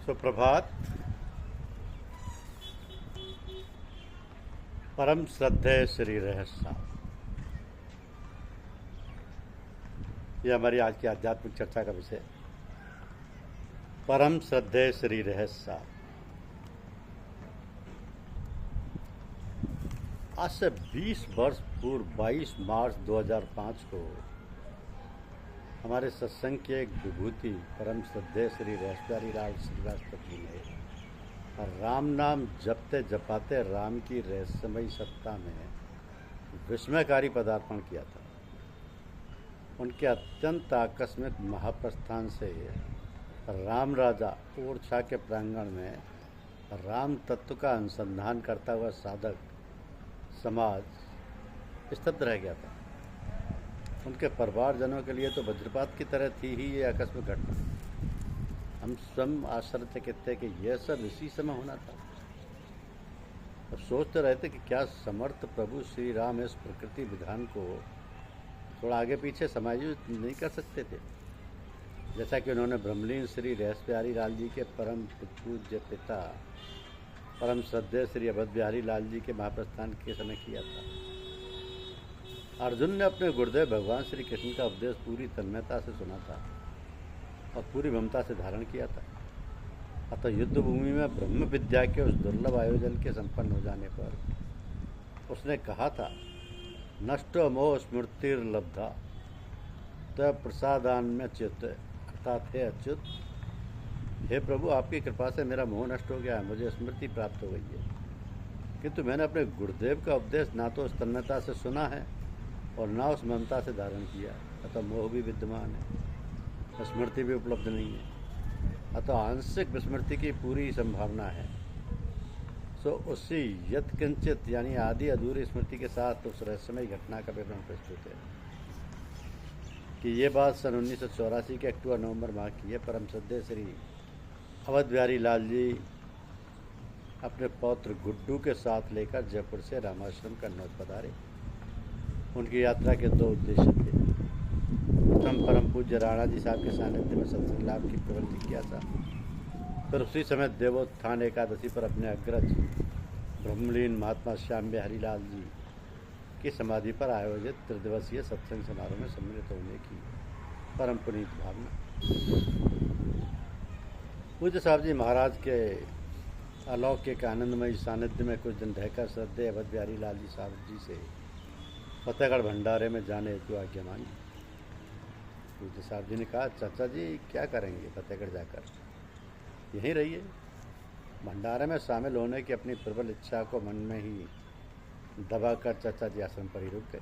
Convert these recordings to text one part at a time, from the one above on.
सुप्रभात। परम श्रद्धेय श्री रहस्य साहब, यह हमारी आज की आध्यात्मिक चर्चा का विषय। परम श्रद्धेय श्री रहस्य साहब, आज से 20 वर्ष पूर्व 22 मार्च 2005 को हमारे सत्संग के एक विभूति परम श्रद्धेय श्री रहस्यारी लाल श्रीवास्तव जी ने राम नाम जपते जपाते राम की रहस्यमयी सत्ता में विस्मयकारी पदार्पण किया था। उनके अत्यंत आकस्मिक महाप्रस्थान से राम राजा ओरछा के प्रांगण में राम तत्व का अनुसंधान करता हुआ साधक समाज स्तब्ध रह गया था। उनके परिवारजनों के लिए तो वज्रपात की तरह थी ही ये आकस्मिक घटना। हम स्वयं आश्चर्यचकित थे कि यह सब इसी समय होना था। अब सोचते रहते कि क्या समर्थ प्रभु श्री राम इस प्रकृति विधान को थोड़ा आगे पीछे समायोजित नहीं कर सकते थे, जैसा कि उन्होंने ब्रह्मलीन श्री रहस्य बिहारी लाल जी के परम पूज्य पिता परम श्रद्धेय श्री अवध बिहारी लाल जी के महाप्रस्थान के समय किया था। अर्जुन ने अपने गुरुदेव भगवान श्री कृष्ण का उपदेश पूरी तन्मयता से सुना था और पूरी ममता से धारण किया था। अतः युद्ध भूमि में ब्रह्म विद्या के उस दुर्लभ आयोजन के संपन्न हो जाने पर उसने कहा था, नष्टो मोह स्मृतिर्लब्धा त प्रसादान में चित्त, अर्थात हे अच्युत, हे प्रभु, आपकी कृपा से मेरा मोह नष्ट हो गया है, मुझे स्मृति प्राप्त हो गई है। किंतु मैंने अपने गुरुदेव का उपदेश ना तो उस तन्मयता से सुना है और ना उस ममता से धारण किया, अतः मोह भी विद्यमान है, स्मृति भी उपलब्ध नहीं है, अतः आंशिक विस्मृति की पूरी संभावना है। सो उसी यत्किंचित यानी आदि अधूरी स्मृति के साथ उस रहस्यमय घटना का विवरण प्रस्तुत है कि ये बात सन 1984 के अक्टूबर-नवंबर माह की है। परम श्रद्धेय श्री अवध बिहारी लाल जी अपने पौत्र गुड्डू के साथ लेकर जयपुर से रामाश्रम कन्नौज पधारे। उनकी यात्रा के दो उद्देश्य थे। प्रथम परम पूज्य राणा जी साहब के सानिध्य में सत्संग लाभ की प्रबल जिज्ञासा, फिर उसी समय देवोत्थान एकादशी पर अपने अग्रज ब्रह्मलीन महात्मा श्याम बिहारी लाल जी की समाधि पर आयोजित त्रिदिवसीय सत्संग समारोह में सम्मिलित होने की परम पुनीत भावना। पूज्य साहब जी महाराज के अलौकिक आनंदमयी सानिध्य में कुछ दिन रहकर श्रद्धेय अवध बिहारी लाल जी साहब जी से फतेहगढ़ भंडारे में जाने हेतु आज्ञा मांगी। पूज्य साहब जी ने कहा, चाचा जी क्या करेंगे फतेहगढ़ जाकर, यहीं रहिए। भंडारे में शामिल होने की अपनी प्रबल इच्छा को मन में ही दबाकर चाचा जी आश्रम पर ही रुक गए।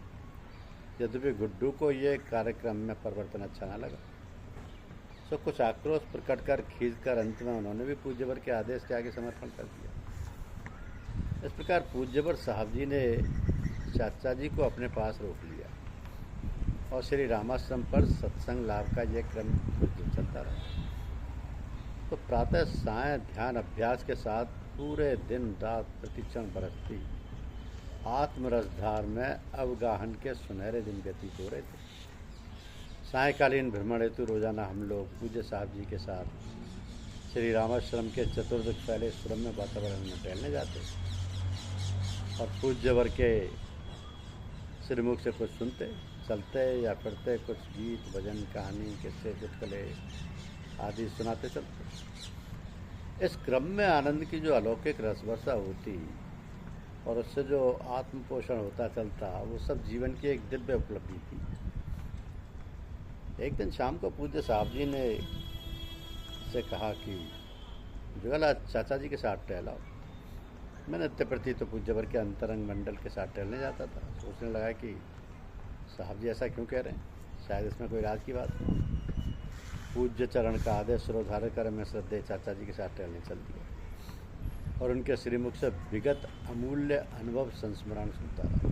यद्यपि गुड्डू को ये कार्यक्रम में परिवर्तन अच्छा न लगा, तो कुछ आक्रोश प्रकट कर खींचकर अंत में उन्होंने भी पूज्यवर के आदेश के आगे समर्पण कर दिया। इस प्रकार पूज्यवर साहब जी ने चाचा जी को अपने पास रोक लिया और श्री रामाश्रम पर सत्संग लाभ का यह क्रम कुछ दिन चलता रहा। तो प्रातः सायं ध्यान अभ्यास के साथ पूरे दिन रात प्रतिक्षण बरसती आत्मरसधार में अवगाहन के सुनहरे दिन व्यतीत हो रहे थे। सायंकालीन भ्रमण हेतु रोजाना हम लोग पूज्य साहब जी के साथ श्री रामाश्रम के चतुर्दिक फैले सुरम्य वातावरण में टहलने जाते और पूज्यवर के श्रीमुख से कुछ सुनते, चलते या फिरते कुछ गीत भजन कहानी किस्से चुटकुले आदि सुनाते चलते। इस क्रम में आनंद की जो अलौकिक रसवर्षा होती और उससे जो आत्म पोषण होता चलता, वो सब जीवन की एक दिव्य उपलब्धि थी। एक दिन शाम को पूज्य साहब जी ने से कहा कि जुगला चाचा जी के साथ टहलाओ। मैं नित्य प्रति तो पूज्यवर के अंतरंग मंडल के साथ टहलने जाता था। सोचने लगा कि साहब जी ऐसा क्यों कह रहे हैं, शायद इसमें कोई राज की बात है। पूज्य चरण का आदेश सिरोधार्य कर मैं श्रद्धेय चाचा जी के साथ टहलने चल दिया और उनके श्रीमुख से विगत अमूल्य अनुभव संस्मरण सुनता रहा,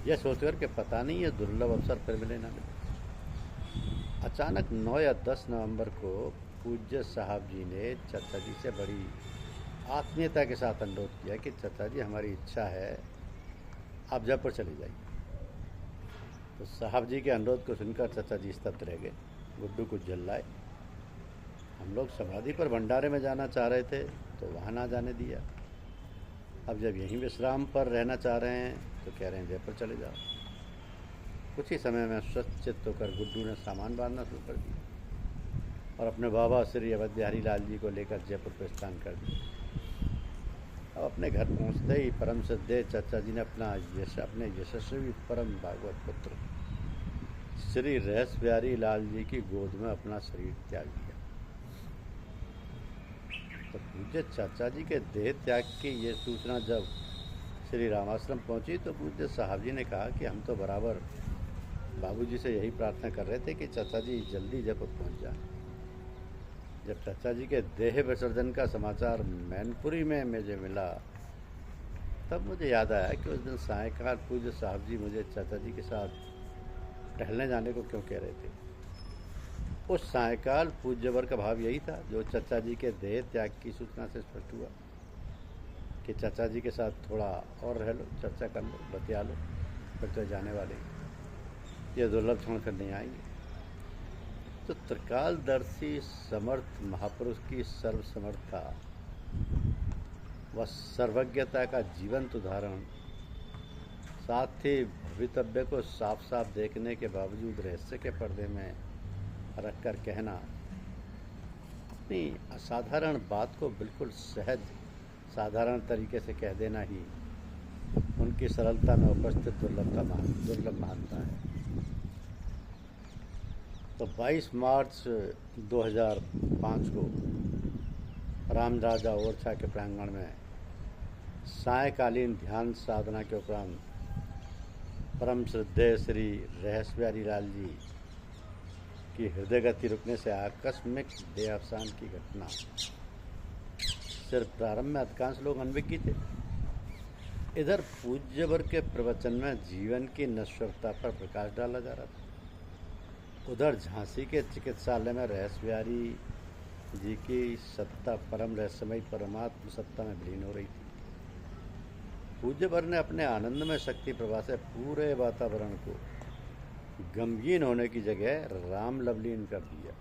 यह सोचकर कि पता नहीं ये दुर्लभ अवसर फिर मिले ना मिले। अचानक 9 या 10 नवंबर को पूज्य साहब जी ने चाचा जी से बड़ी आत्मीयता के साथ अनुरोध किया कि चाचा जी हमारी इच्छा है आप जयपुर चले जाइए। तो साहब जी के अनुरोध को सुनकर चाचा जी स्तब्ध रह गए। गुड्डू को झल्लाए हम लोग समाधि पर भंडारे में जाना चाह रहे थे तो वहाँ ना जाने दिया। अब जब यहीं विश्राम पर रहना चाह रहे हैं तो कह रहे हैं जयपुर चले जाओ। कुछ ही समय में स्वस्थ चित्त होकर गुड्डू ने सामान बांधना शुरू कर दिया और अपने बाबा श्री अवध बिहारी लाल जी को लेकर जयपुर प्रस्थान कर दिया। अब अपने घर पहुंचते ही परम श्रद्धेय चाचा जी ने अपने यशस्वी परम भागवत पुत्र श्री रहस्य बिहारी लाल जी की गोद में अपना शरीर त्याग दिया। तो पूज्य चाचा जी के देह त्याग की ये सूचना जब श्री रामाश्रम पहुंची तो पूज्य साहब जी ने कहा कि हम तो बराबर बाबूजी से यही प्रार्थना कर रहे थे कि चाचा जी जल्दी जयपुर पहुंच जाए। जब चाचा जी के देह विसर्जन का समाचार मैनपुरी में मुझे मिला तब मुझे याद आया कि उस दिन सायंकाल पूज्य साहब जी मुझे चाचा जी के साथ टहलने जाने को क्यों कह रहे थे। उस सायंकाल पूज्यवर का भाव यही था जो चाचा जी के देह त्याग की सूचना से स्पष्ट हुआ कि चाचा जी के साथ थोड़ा और रह लो, चर्चा कर लो, बतिया लो, फिर तो जाने वाले ये दुर्लभ क्षण फिर नहीं आएंगे। तो त्रिकालदर्शी समर्थ महापुरुष की सर्वसमर्थता व सर्वज्ञता का जीवंत उदाहरण, साथ ही भवितव्य को साफ साफ देखने के बावजूद रहस्य के पर्दे में रखकर कहना, अपनी असाधारण बात को बिल्कुल सहज साधारण तरीके से कह देना ही उनकी सरलता में उपस्थित दुर्लभ मानता है। तो 22 मार्च 2005 को राम राजा ओरछा के प्रांगण में सायकालीन ध्यान साधना के उपरांत परम श्रद्धेय श्री रहस्य बिहारी लाल जी की हृदय गति रुकने से आकस्मिक देहावसान की घटना सिर्फ प्रारंभ में अधिकांश लोग अनभिज्ञ थे। इधर पूज्यवर के प्रवचन में जीवन की नश्वरता पर प्रकाश डाला जा रहा था, उधर झांसी के चिकित्सालय में रहस्य बिहारी जी की सत्ता परम रहस्यमयी परमात्म सत्ता में विलीन हो रही थी। पूज्यवर ने अपने आनंदमय शक्ति प्रभा से पूरे वातावरण को गमगीन होने की जगह राम लवलीन कर दिया।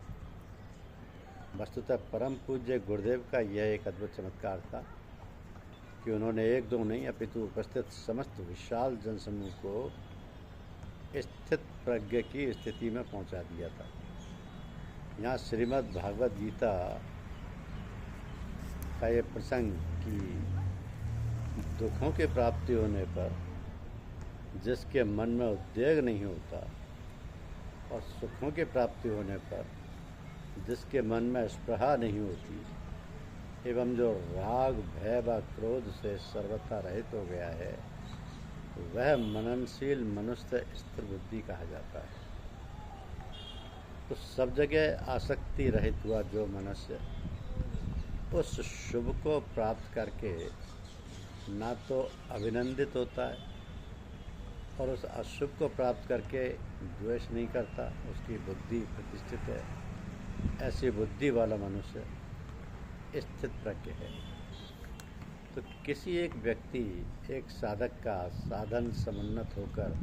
वस्तुतः परम पूज्य गुरुदेव का यह एक अद्भुत चमत्कार था कि उन्होंने एक दो नहीं अपितु उपस्थित समस्त विशाल जनसमूह को स्थित प्रज्ञ की स्थिति में पहुंचा दिया था। यहाँ श्रीमद् भागवत गीता का ये प्रसंग कि दुखों की प्राप्ति होने पर जिसके मन में उद्वेग नहीं होता और सुखों की प्राप्ति होने पर जिसके मन में स्पृहा नहीं होती एवं जो राग भय व क्रोध से सर्वथा रहित हो गया है, वह मननशील मनुष्य स्थिर बुद्धि कहा जाता है। तो सब जगह आसक्ति रहित हुआ जो मनुष्य उस शुभ को प्राप्त करके ना तो अभिनंदित होता है और उस अशुभ को प्राप्त करके द्वेष नहीं करता, उसकी बुद्धि प्रतिष्ठित है, ऐसी बुद्धि वाला मनुष्य स्थित प्रज्ञ है। तो किसी एक व्यक्ति एक साधक का साधन समुन्नत होकर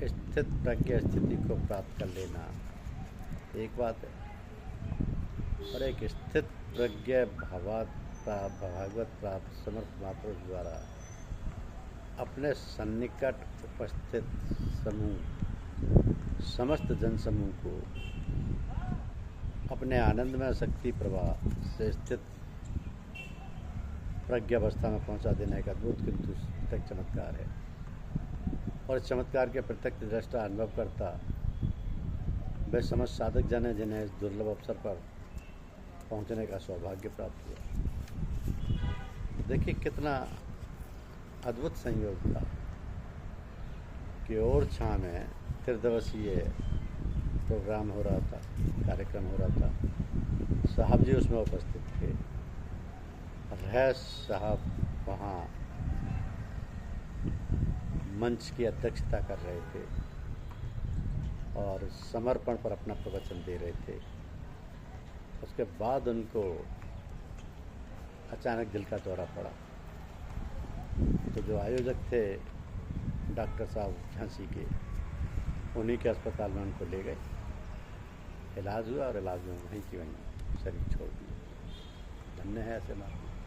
स्थित प्रज्ञ स्थिति को प्राप्त कर लेना एक बात है, और एक स्थित प्रज्ञ भागवत प्राप्त समर्थ महापुरुष द्वारा अपने सन्निकट उपस्थित समूह समस्त जनसमूह को अपने आनंदमय शक्ति प्रवाह से स्थित प्रज्ञावस्था में पहुंचा देने का अद्भुत किंतु प्रत्यक्ष चमत्कार है। और इस चमत्कार के प्रत्यक्ष दृष्टा अनुभव करता वे समस्त साधक जन हैं जिन्हें इस दुर्लभ अवसर पर पहुंचने का सौभाग्य प्राप्त हुआ। देखिए कितना अद्भुत संयोग था कि ओरछा में त्रिदिवसीय प्रोग्राम हो रहा था, कार्यक्रम हो रहा था। साहब जी उसमें उपस्थित थे। रहस साहब वहाँ मंच की अध्यक्षता कर रहे थे और समर्पण पर अपना प्रवचन दे रहे थे। उसके बाद उनको अचानक दिल का दौरा पड़ा। तो जो आयोजक थे डॉक्टर साहब झांसी के, उन्हीं के अस्पताल में उनको ले गए। इलाज हुआ और इलाज में वहीं की वहीं शरीर छोड़ दिए। धन्य है ऐसे महात्मा।